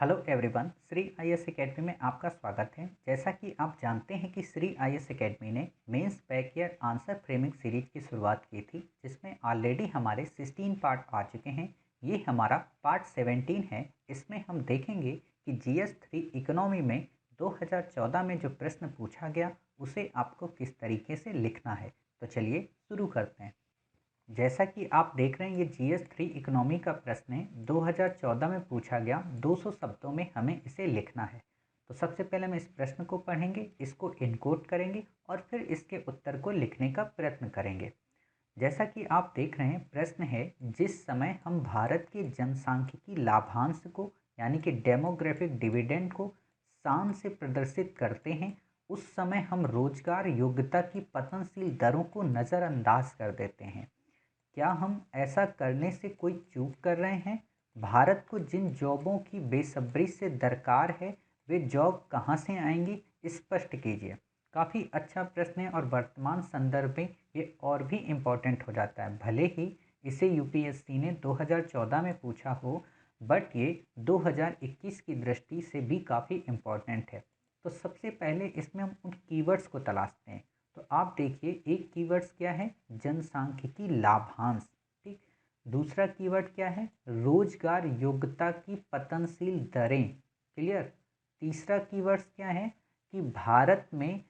Hello everyone, Shri IAS academy में आपका स्वागत है। जैसा कि आप जानते हैं कि श्री आईएएस एकेडमी ने मेंस बैकईयर आंसर फ्रेमिंग सीरीज की शुरुआत की थी, जिसमें ऑलरेडी हमारे 16 पार्ट आ चुके हैं। ये हमारा पार्ट 17 है। इसमें हम देखेंगे कि जीएस 3 इकोनॉमी में 2014 में जो प्रश्न पूछा गया उसे आपको किस तरीके से लिखना है। तो चलिए शुरू करते हैं। जैसा कि आप देख रहे हैं, ये जीएस 3 इकोनॉमी का प्रश्न है। 2014 में पूछा गया, 200 शब्दों में हमें इसे लिखना है। तो सबसे पहले हम इस प्रश्न को पढ़ेंगे, इसको इनकोड करेंगे और फिर इसके उत्तर को लिखने का प्रयत्न करेंगे। जैसा कि आप देख रहे हैं, प्रश्न है, जिस समय हम भारत के जनसांख्यिकी लाभांश को यानी कि डेमोग्राफिक डिविडेंड को शान से प्रदर्शित करते हैं, उस समय हम रोजगार योग्यता की पतनशील दरों को नज़रअंदाज कर देते हैं। क्या हम ऐसा करने से कोई चूक कर रहे हैं? भारत को जिन जॉबों की बेसब्री से दरकार है, वे जॉब कहाँ से आएंगी, स्पष्ट कीजिए। काफ़ी अच्छा प्रश्न है और वर्तमान संदर्भ में ये और भी इम्पोर्टेंट हो जाता है। भले ही इसे यूपीएससी ने 2014 में पूछा हो, बट ये 2021 की दृष्टि से भी काफ़ी इम्पोर्टेंट है। तो सबसे पहले इसमें हम उन कीवर्ड्स को तलाशते हैं। तो आप देखिए, एक कीवर्ड्स क्या है? जनसांख्यिकी लाभांश। ठीक। दूसरा कीवर्ड क्या है? रोजगार योग्यता की पतनशील दरें। क्लियर। तीसरा कीवर्ड्स क्या है कि भारत में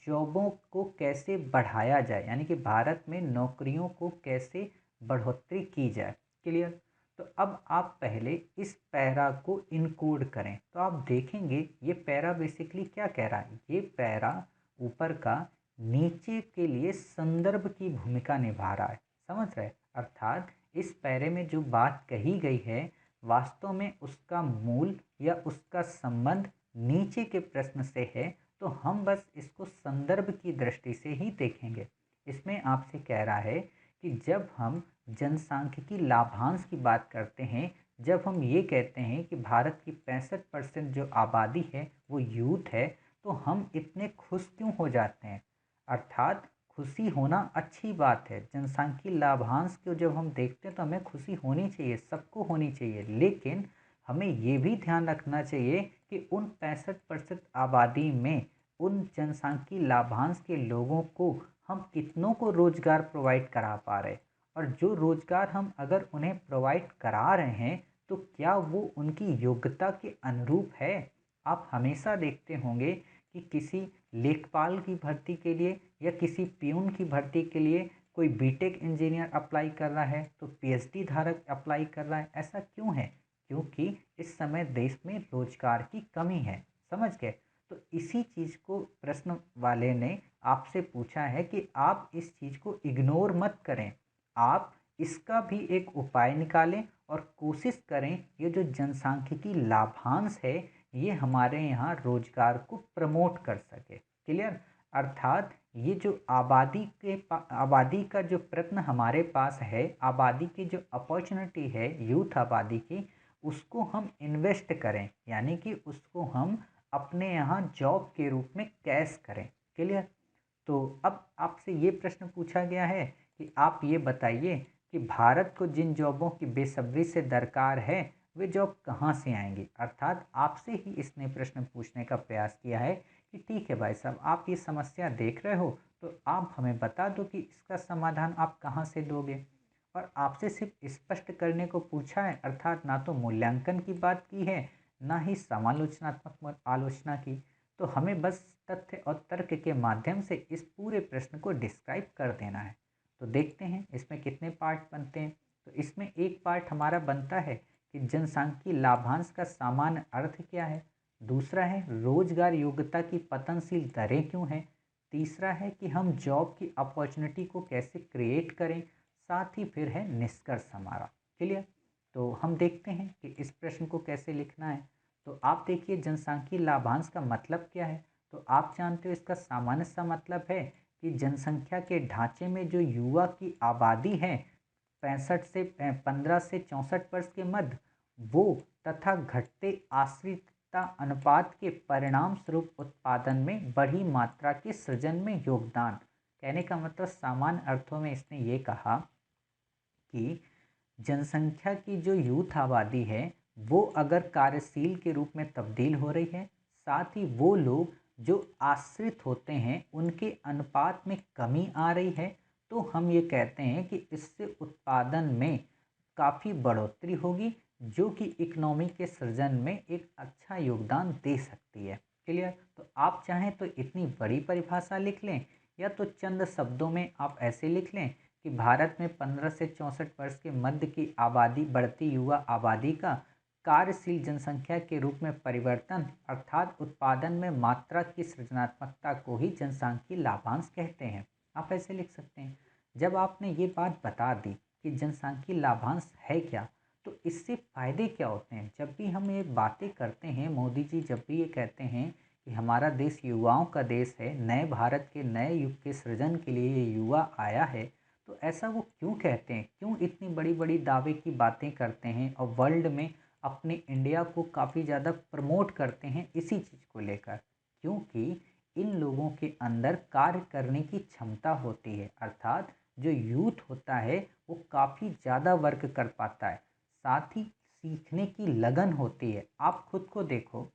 जॉबों को कैसे बढ़ाया जाए, यानी कि भारत में नौकरियों को कैसे बढ़ोतरी की जाए। क्लियर। तो अब आप पहले इस पैरा को इनकोड करें। तो आप देखेंगे ये पैरा बेसिकली क्या कह रहा है। ये पैरा ऊपर का नीचे के लिए संदर्भ की भूमिका निभा रहा है। समझ रहे? अर्थात इस पैरे में जो बात कही गई है, वास्तव में उसका मूल या उसका संबंध नीचे के प्रश्न से है। तो हम बस इसको संदर्भ की दृष्टि से ही देखेंगे। इसमें आपसे कह रहा है कि जब हम जनसांख्यिकी लाभांश की बात करते हैं, जब हम ये कहते हैं कि भारत की 65% जो आबादी है वो यूथ है, तो हम इतने खुश क्यों हो जाते हैं? अर्थात खुशी होना अच्छी बात है। जनसांख्यिकीय लाभांश को जब हम देखते हैं तो हमें खुशी होनी चाहिए, सबको होनी चाहिए। लेकिन हमें ये भी ध्यान रखना चाहिए कि उन 65% आबादी में उन जनसांख्यिकीय लाभांश के लोगों को हम कितनों को रोजगार प्रोवाइड करा पा रहे, और जो रोजगार हम अगर उन्हें प्रोवाइड करा रहे हैं तो क्या वो उनकी योग्यता के अनुरूप है। आप हमेशा देखते होंगे कि किसी लेखपाल की भर्ती के लिए या किसी पियून की भर्ती के लिए कोई बीटेक इंजीनियर अप्लाई कर रहा है तो पीएचडी धारक अप्लाई कर रहा है। ऐसा क्यों है? क्योंकि इस समय देश में रोजगार की कमी है। समझ गए? तो इसी चीज़ को प्रश्न वाले ने आपसे पूछा है कि आप इस चीज़ को इग्नोर मत करें, आप इसका भी एक उपाय निकालें और कोशिश करें ये जो जनसांख्यिकी लाभांश है ये हमारे यहाँ रोजगार को प्रमोट कर सके। क्लियर। अर्थात ये जो आबादी का जो प्रश्न हमारे पास है, आबादी की जो अपॉर्चुनिटी है यूथ आबादी की, उसको हम इन्वेस्ट करें, यानी कि उसको हम अपने यहाँ जॉब के रूप में कैश करें। क्लियर। तो अब आपसे ये प्रश्न पूछा गया है कि आप ये बताइए कि भारत को जिन जॉबों की बेसब्री से दरकार है वे जॉब कहाँ से आएंगी। अर्थात आपसे ही इसने प्रश्न पूछने का प्रयास किया है कि ठीक है भाई साहब, आप ये समस्या देख रहे हो तो आप हमें बता दो कि इसका समाधान आप कहाँ से दोगे। और आपसे सिर्फ स्पष्ट करने को पूछा है, अर्थात ना तो मूल्यांकन की बात की है, ना ही समालोचनात्मक आलोचना की। तो हमें बस तथ्य और तर्क के माध्यम से इस पूरे प्रश्न को डिस्क्राइब कर देना है। तो देखते हैं इसमें कितने पार्ट बनते हैं। तो इसमें एक पार्ट हमारा बनता है कि जनसांख्यिकीय लाभांश का सामान्य अर्थ क्या है। दूसरा है रोजगार योग्यता की पतनशील दरें क्यों हैं। तीसरा है कि हम जॉब की अपॉर्चुनिटी को कैसे क्रिएट करें। साथ ही फिर है निष्कर्ष हमारा। क्लियर। तो हम देखते हैं कि इस प्रश्न को कैसे लिखना है। तो आप देखिए, जनसांख्यिकीय लाभांश का मतलब क्या है। तो आप जानते हो इसका सामान्य सा मतलब है कि जनसंख्या के ढांचे में जो युवा की आबादी है 15 से 64 वर्ष के मध्य, वो तथा घटते आश्रितता अनुपात के परिणाम स्वरूप उत्पादन में बड़ी मात्रा के सृजन में योगदान। कहने का मतलब सामान्य अर्थों में इसने ये कहा कि जनसंख्या की जो यूथ आबादी है वो अगर कार्यशील के रूप में तब्दील हो रही है, साथ ही वो लोग जो आश्रित होते हैं उनके अनुपात में कमी आ रही है, तो हम ये कहते हैं कि इससे उत्पादन में काफ़ी बढ़ोतरी होगी, जो कि इकोनॉमी के सृजन में एक अच्छा योगदान दे सकती है। क्लियर? तो आप चाहें तो इतनी बड़ी परिभाषा लिख लें, या तो चंद शब्दों में आप ऐसे लिख लें कि भारत में 15 से 64 वर्ष के मध्य की आबादी, बढ़ती युवा आबादी का कार्यशील जनसंख्या के रूप में परिवर्तन, अर्थात उत्पादन में मात्रा की सृजनात्मकता को ही जनसांख्यिकीय लाभांश कहते हैं। आप ऐसे लिख सकते हैं। जब आपने ये बात बता दी कि जनसांख्यिकीय लाभांश है क्या, तो इससे फायदे क्या होते हैं। जब भी हम ये बातें करते हैं, मोदी जी जब भी ये कहते हैं कि हमारा देश युवाओं का देश है, नए भारत के नए युग के सृजन के लिए ये युवा आया है, तो ऐसा वो क्यों कहते हैं, क्यों इतनी बड़ी बड़ी दावे की बातें करते हैं और वर्ल्ड में अपने इंडिया को काफ़ी ज़्यादा प्रमोट करते हैं इसी चीज़ को लेकर। क्योंकि इन लोगों के अंदर कार्य करने की क्षमता होती है, अर्थात जो यूथ होता है वो काफ़ी ज़्यादा वर्क कर पाता है, साथ ही सीखने की लगन होती है। आप खुद को देखो,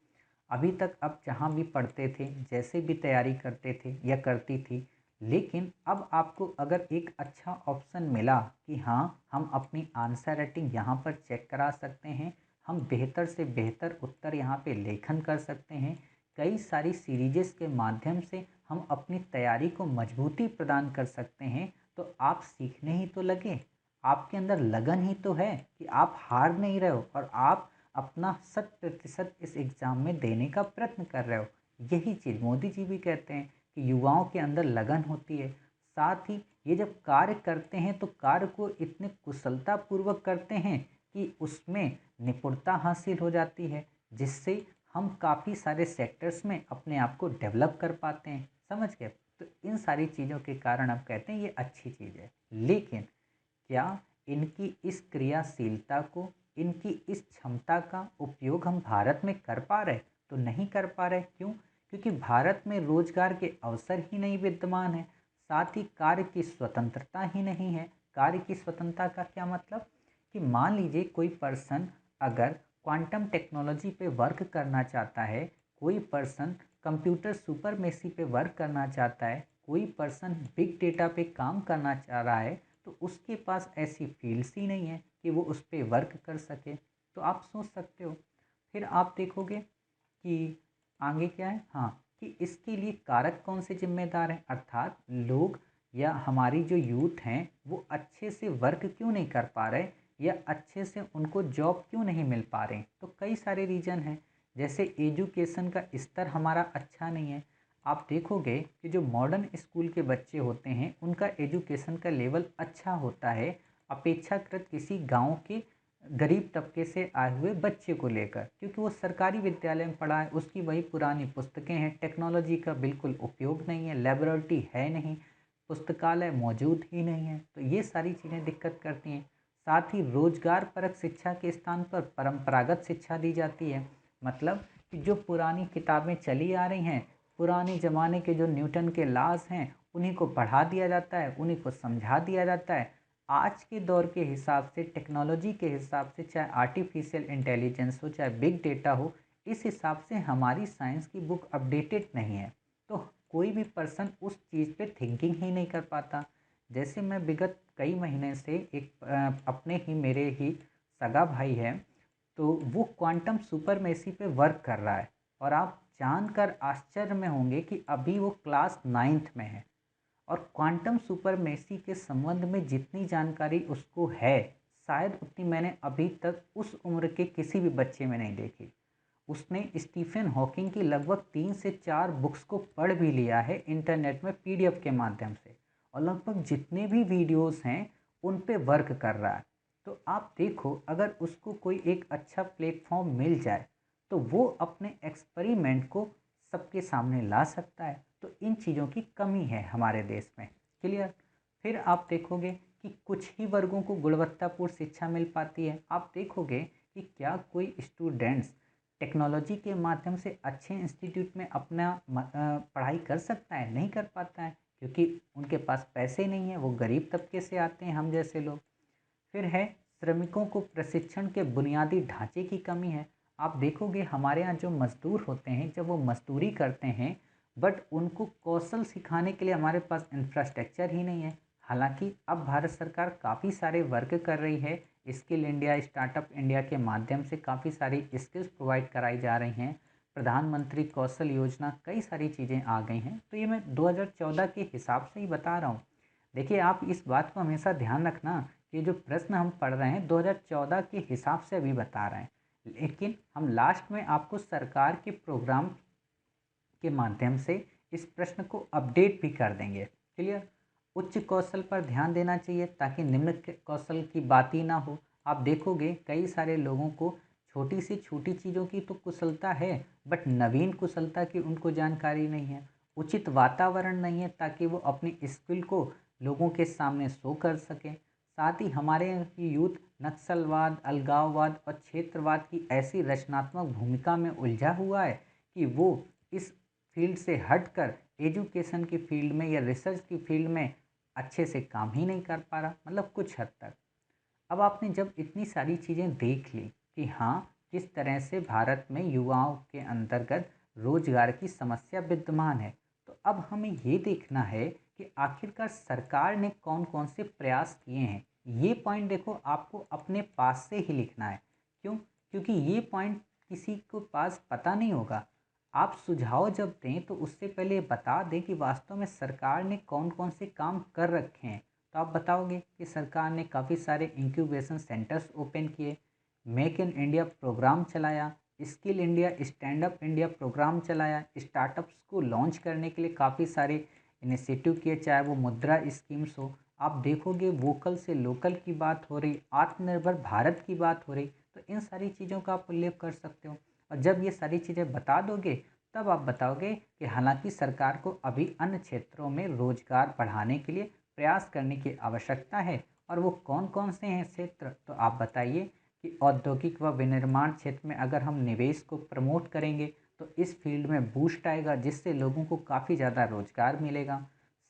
अभी तक आप जहाँ भी पढ़ते थे, जैसे भी तैयारी करते थे या करती थी, लेकिन अब आपको अगर एक अच्छा ऑप्शन मिला कि हाँ, हम अपनी आंसर राइटिंग यहाँ पर चेक करा सकते हैं, हम बेहतर से बेहतर उत्तर यहाँ पे लेखन कर सकते हैं, कई सारी सीरीजेस के माध्यम से हम अपनी तैयारी को मजबूती प्रदान कर सकते हैं, तो आप सीखने ही तो लगे। आपके अंदर लगन ही तो है कि आप हार नहीं रहे हो और आप अपना 100% इस एग्ज़ाम में देने का प्रयत्न कर रहे हो। यही चीज़ मोदी जी भी कहते हैं कि युवाओं के अंदर लगन होती है, साथ ही ये जब कार्य करते हैं तो कार्य को इतने कुशलतापूर्वक करते हैं कि उसमें निपुणता हासिल हो जाती है, जिससे हम काफ़ी सारे सेक्टर्स में अपने आप को डेवलप कर पाते हैं। समझ गए? तो इन सारी चीज़ों के कारण आप कहते हैं ये अच्छी चीज़ है। लेकिन क्या इनकी इस क्रियाशीलता को, इनकी इस क्षमता का उपयोग हम भारत में कर पा रहे? तो नहीं कर पा रहे। क्यों? क्योंकि भारत में रोजगार के अवसर ही नहीं विद्यमान है, साथ ही कार्य की स्वतंत्रता ही नहीं है। कार्य की स्वतंत्रता का क्या मतलब कि मान लीजिए कोई पर्सन अगर क्वांटम टेक्नोलॉजी पे वर्क करना चाहता है, कोई पर्सन कंप्यूटर सुपरमेसी पे वर्क करना चाहता है, कोई पर्सन बिग डेटा पे काम करना चाह रहा है, तो उसके पास ऐसी फील्ड्स ही नहीं है कि वो उस पर वर्क कर सके। तो आप सोच सकते हो, फिर आप देखोगे कि आगे क्या है। हाँ, कि इसके लिए कारक कौन से जिम्मेदार हैं, अर्थात लोग या हमारी जो यूथ हैं वो अच्छे से वर्क क्यों नहीं कर पा रहे, या अच्छे से उनको जॉब क्यों नहीं मिल पा रहे। तो कई सारे रीज़न हैं, जैसे एजुकेशन का स्तर हमारा अच्छा नहीं है। आप देखोगे कि जो मॉडर्न स्कूल के बच्चे होते हैं उनका एजुकेशन का लेवल अच्छा होता है, अपेक्षाकृत किसी गांव के गरीब तबके से आए हुए बच्चे को लेकर, क्योंकि वो सरकारी विद्यालय में पढ़ा है, उसकी वही पुरानी पुस्तकें हैं, टेक्नोलॉजी का बिल्कुल उपयोग नहीं है, लेबोरेटरी है नहीं, पुस्तकालय मौजूद ही नहीं है। तो ये सारी चीज़ें दिक्कत करती हैं। साथ ही रोजगार परक शिक्षा के स्थान पर परंपरागत शिक्षा दी जाती है, मतलब कि जो पुरानी किताबें चली आ रही हैं, पुराने ज़माने के जो न्यूटन के लॉज हैं, उन्हीं को पढ़ा दिया जाता है, उन्हीं को समझा दिया जाता है। आज के दौर के हिसाब से, टेक्नोलॉजी के हिसाब से, चाहे आर्टिफिशियल इंटेलिजेंस हो, चाहे बिग डेटा हो, इस हिसाब से हमारी साइंस की बुक अपडेटेड नहीं है। तो कोई भी पर्सन उस चीज़ पे थिंकिंग ही नहीं कर पाता। जैसे मैं विगत कई महीने से एक अपने ही मेरे ही सगा भाई है, तो वो क्वांटम सुपरमेसी पे वर्क कर रहा है, और आप जानकर आश्चर्य में होंगे कि अभी वो क्लास 9th में है, और क्वांटम सुपरमेसी के संबंध में जितनी जानकारी उसको है, शायद उतनी मैंने अभी तक उस उम्र के किसी भी बच्चे में नहीं देखी। उसने स्टीफन हॉकिंग की लगभग 3 से 4 बुक्स को पढ़ भी लिया है इंटरनेट में पीडीएफ के माध्यम से, और लगभग जितने भी वीडियोस हैं उन पे वर्क कर रहा है। तो आप देखो, अगर उसको कोई एक अच्छा प्लेटफॉर्म मिल जाए तो वो अपने एक्सपेरिमेंट को सबके सामने ला सकता है। तो इन चीज़ों की कमी है हमारे देश में। क्लियर? फिर आप देखोगे कि कुछ ही वर्गों को गुणवत्तापूर्ण शिक्षा मिल पाती है। आप देखोगे कि क्या कोई स्टूडेंट्स टेक्नोलॉजी के माध्यम से अच्छे इंस्टीट्यूट में अपना पढ़ाई कर सकता है? नहीं कर पाता है, क्योंकि उनके पास पैसे नहीं है, वो गरीब तबके से आते हैं, हम जैसे लोग। फिर है श्रमिकों को प्रशिक्षण के बुनियादी ढांचे की कमी है। आप देखोगे हमारे यहाँ जो मजदूर होते हैं जब वो मजदूरी करते हैं, बट उनको कौशल सिखाने के लिए हमारे पास इंफ्रास्ट्रक्चर ही नहीं है। हालांकि अब भारत सरकार काफ़ी सारे वर्क कर रही है, स्किल इंडिया, स्टार्टअप इंडिया के माध्यम से काफ़ी सारी स्किल्स प्रोवाइड कराई जा रही हैं। प्रधानमंत्री कौशल योजना, कई सारी चीज़ें आ गई हैं। तो ये मैं 2014 के हिसाब से ही बता रहा हूँ। देखिए, आप इस बात को हमेशा ध्यान रखना कि जो प्रश्न हम पढ़ रहे हैं 2014 के हिसाब से अभी बता रहे हैं, लेकिन हम लास्ट में आपको सरकार के प्रोग्राम के माध्यम से इस प्रश्न को अपडेट भी कर देंगे। क्लियर। उच्च कौशल पर ध्यान देना चाहिए ताकि निम्न कौशल की बात ही ना हो। आप देखोगे कई सारे लोगों को छोटी से छोटी चीज़ों की तो कुशलता है, बट नवीन कुशलता की उनको जानकारी नहीं है। उचित वातावरण नहीं है ताकि वो अपनी स्किल को लोगों के सामने शो कर सकें। साथ ही हमारे यहाँ की यूथ नक्सलवाद, अलगाववाद और क्षेत्रवाद की ऐसी रचनात्मक भूमिका में उलझा हुआ है कि वो इस फील्ड से हटकर एजुकेशन की फील्ड में या रिसर्च की फील्ड में अच्छे से काम ही नहीं कर पा रहा, मतलब कुछ हद तक। अब आपने जब इतनी सारी चीज़ें देख ली कि हाँ, किस तरह से भारत में युवाओं के अंतर्गत रोजगार की समस्या विद्यमान है, तो अब हमें ये देखना है कि आखिरकार सरकार ने कौन कौन से प्रयास किए हैं। ये पॉइंट देखो, आपको अपने पास से ही लिखना है। क्यों? क्योंकि ये पॉइंट किसी को पास पता नहीं होगा। आप सुझाव जब दें तो उससे पहले बता दें कि वास्तव में सरकार ने कौन कौन से काम कर रखे हैं। तो आप बताओगे कि सरकार ने काफ़ी सारे इंक्यूबेशन सेंटर्स ओपन किए, मेक इन इंडिया प्रोग्राम चलाया, skill India, stand up India program चलाया, स्टार्टअप्स को लॉन्च करने के लिए काफ़ी सारे इनिशिएटिव किए, चाहे वो मुद्रा स्कीम्स हो। आप देखोगे वोकल से लोकल की बात हो रही, आत्मनिर्भर भारत की बात हो रही, तो इन सारी चीज़ों का आप उल्लेख कर सकते हो। और जब ये सारी चीज़ें बता दोगे तब आप बताओगे कि हालांकि सरकार को अभी अन्य क्षेत्रों में रोजगार बढ़ाने के लिए प्रयास करने की आवश्यकता है। और वो कौन कौन से हैं क्षेत्र, तो आप बताइए कि औद्योगिक व विनिर्माण क्षेत्र में अगर हम निवेश को प्रमोट करेंगे तो इस फील्ड में बूस्ट आएगा, जिससे लोगों को काफ़ी ज़्यादा रोजगार मिलेगा।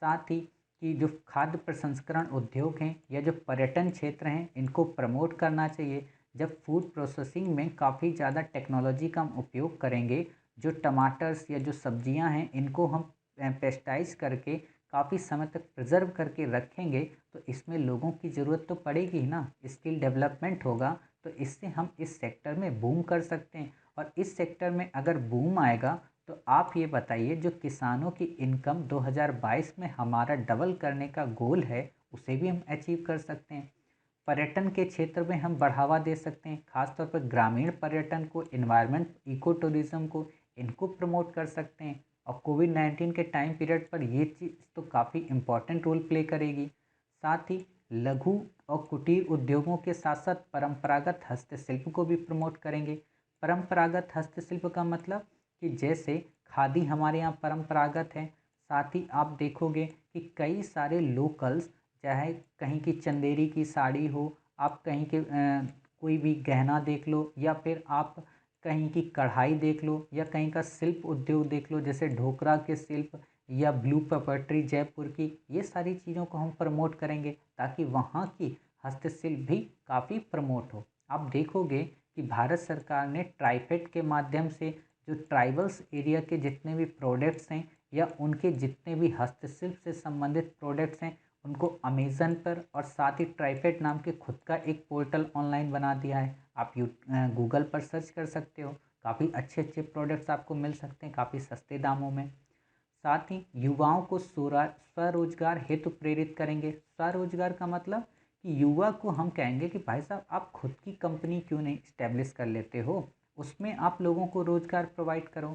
साथ ही कि जो खाद्य प्रसंस्करण उद्योग हैं या जो पर्यटन क्षेत्र हैं, इनको प्रमोट करना चाहिए। जब फूड प्रोसेसिंग में काफ़ी ज़्यादा टेक्नोलॉजी का हम उपयोग करेंगे, जो टमाटर्स या जो सब्जियां हैं इनको हम पेस्टाइज करके काफ़ी समय तक प्रिजर्व करके रखेंगे, तो इसमें लोगों की ज़रूरत तो पड़ेगी ही ना, स्किल डेवलपमेंट होगा। तो इससे हम इस सेक्टर में बूम कर सकते हैं। और इस सेक्टर में अगर बूम आएगा तो आप ये बताइए, जो किसानों की इनकम 2022 में हमारा डबल करने का गोल है, उसे भी हम अचीव कर सकते हैं। पर्यटन के क्षेत्र में हम बढ़ावा दे सकते हैं, खासतौर पर ग्रामीण पर्यटन को, इन्वायरमेंट, इको टूरिज्म को, इनको प्रमोट कर सकते हैं। और कोविड-19 के टाइम पीरियड पर ये चीज़ तो काफ़ी इम्पोर्टेंट रोल प्ले करेगी। साथ ही लघु और कुटीर उद्योगों के साथ साथ परंपरागत हस्तशिल्प को भी प्रमोट करेंगे। परंपरागत हस्तशिल्प का मतलब कि जैसे खादी हमारे यहाँ परंपरागत है, साथ ही आप देखोगे कि कई सारे लोकल्स, चाहे कहीं की चंदेरी की साड़ी हो, आप कहीं के कोई भी गहना देख लो, या फिर आप कहीं की कढ़ाई देख लो, या कहीं का शिल्प उद्योग देख लो, जैसे ढोकरा के शिल्प या ब्लू पेपर्ट्री जयपुर की, ये सारी चीज़ों को हम प्रमोट करेंगे ताकि वहाँ की हस्तशिल्प भी काफ़ी प्रमोट हो। आप देखोगे कि भारत सरकार ने ट्राइफेड के माध्यम से जो ट्राइबल्स एरिया के जितने भी प्रोडक्ट्स हैं या उनके जितने भी हस्तशिल्प से संबंधित प्रोडक्ट्स हैं, उनको अमेज़न पर और साथ ही ट्राइफेड नाम के खुद का एक पोर्टल ऑनलाइन बना दिया है। आप गूगल पर सर्च कर सकते हो, काफ़ी अच्छे अच्छे प्रोडक्ट्स आपको मिल सकते हैं काफ़ी सस्ते दामों में। साथ ही युवाओं को स्वरोजगार हेतु प्रेरित करेंगे। स्वरोजगार का मतलब कि युवा को हम कहेंगे कि भाई साहब, आप खुद की कंपनी क्यों नहीं इस्टेब्लिश कर लेते हो, उसमें आप लोगों को रोजगार प्रोवाइड करो।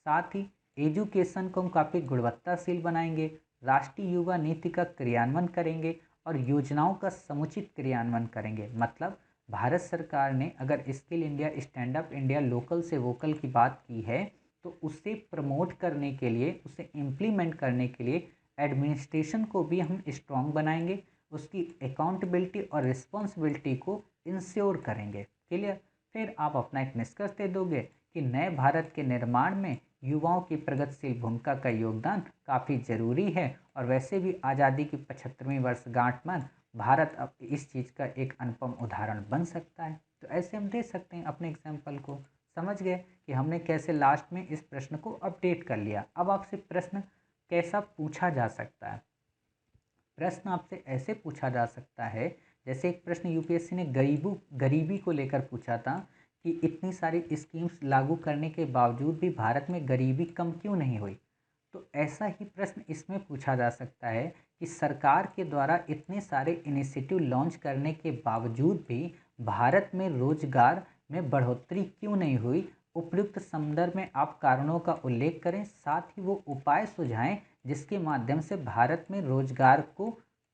साथ ही एजुकेशन को हम काफ़ी गुणवत्ताशील बनाएंगे, राष्ट्रीय युवा नीति का क्रियान्वयन करेंगे और योजनाओं का समुचित क्रियान्वयन करेंगे। मतलब भारत सरकार ने अगर skill India, stand up India, local से वोकल की बात की है, तो उसे प्रमोट करने के लिए, उसे इम्प्लीमेंट करने के लिए एडमिनिस्ट्रेशन को भी हम स्ट्रॉन्ग बनाएंगे, उसकी अकाउंटेबिलिटी और रिस्पॉन्सिबिलिटी को इंश्योर करेंगे। क्लियर। फिर आप अपना एक निष्कर्ष दे दोगे कि नए भारत के निर्माण में युवाओं की प्रगतिशील भूमिका का योगदान काफ़ी जरूरी है। और वैसे भी आज़ादी की 75वीं वर्षगांठ पर भारत अब इस चीज़ का एक अनुपम उदाहरण बन सकता है। तो ऐसे हम दे सकते हैं अपने एग्जाम्पल को। समझ गए कि हमने कैसे लास्ट में इस प्रश्न को अपडेट कर लिया। अब आपसे प्रश्न कैसा पूछा जा सकता है? प्रश्न आपसे ऐसे पूछा जा सकता है, जैसे एक प्रश्न यूपीएससी ने गरीबी को लेकर पूछा था कि इतनी सारी स्कीम्स लागू करने के बावजूद भी भारत में गरीबी कम क्यों नहीं हुई। तो ऐसा ही प्रश्न इसमें पूछा जा सकता है कि सरकार के द्वारा इतने सारे इनिशिएटिव लॉन्च करने के बावजूद भी भारत में रोजगार में बढ़ोतरी क्यों नहीं हुई। उपयुक्त संदर्भ में आप कारणों का उल्लेख करें, साथ ही वो उपाय सुझाएं जिसके माध्यम से भारत में रोजगार को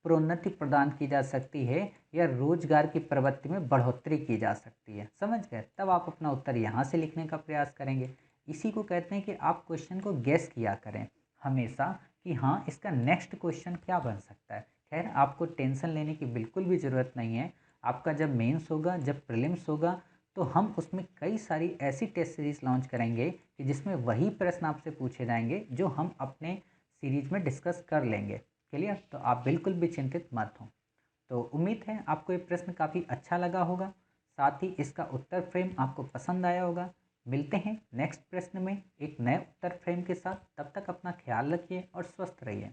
प्रोन्नति प्रदान की जा सकती है या रोजगार की प्रवृत्ति में बढ़ोतरी की जा सकती है। समझ गए? तब आप अपना उत्तर यहाँ से लिखने का प्रयास करेंगे। इसी को कहते हैं कि आप क्वेश्चन को गेस किया करें हमेशा कि हाँ, इसका नेक्स्ट क्वेश्चन क्या बन सकता है। खैर, आपको टेंशन लेने की बिल्कुल भी ज़रूरत नहीं है। आपका जब मेंस होगा, जब प्रीलिम्स होगा, तो हम उसमें कई सारी ऐसी टेस्ट सीरीज लॉन्च करेंगे कि जिसमें वही प्रश्न आपसे पूछे जाएंगे जो हम अपने सीरीज में डिस्कस कर लेंगे। क्लियर? तो आप बिल्कुल भी चिंतित मत हों। तो उम्मीद है आपको ये प्रश्न काफ़ी अच्छा लगा होगा, साथ ही इसका उत्तर फ्रेम आपको पसंद आया होगा। मिलते हैं नेक्स्ट प्रश्न में एक नए उत्तर फ्रेम के साथ। तब तक अपना ख्याल रखिए और स्वस्थ रहिए।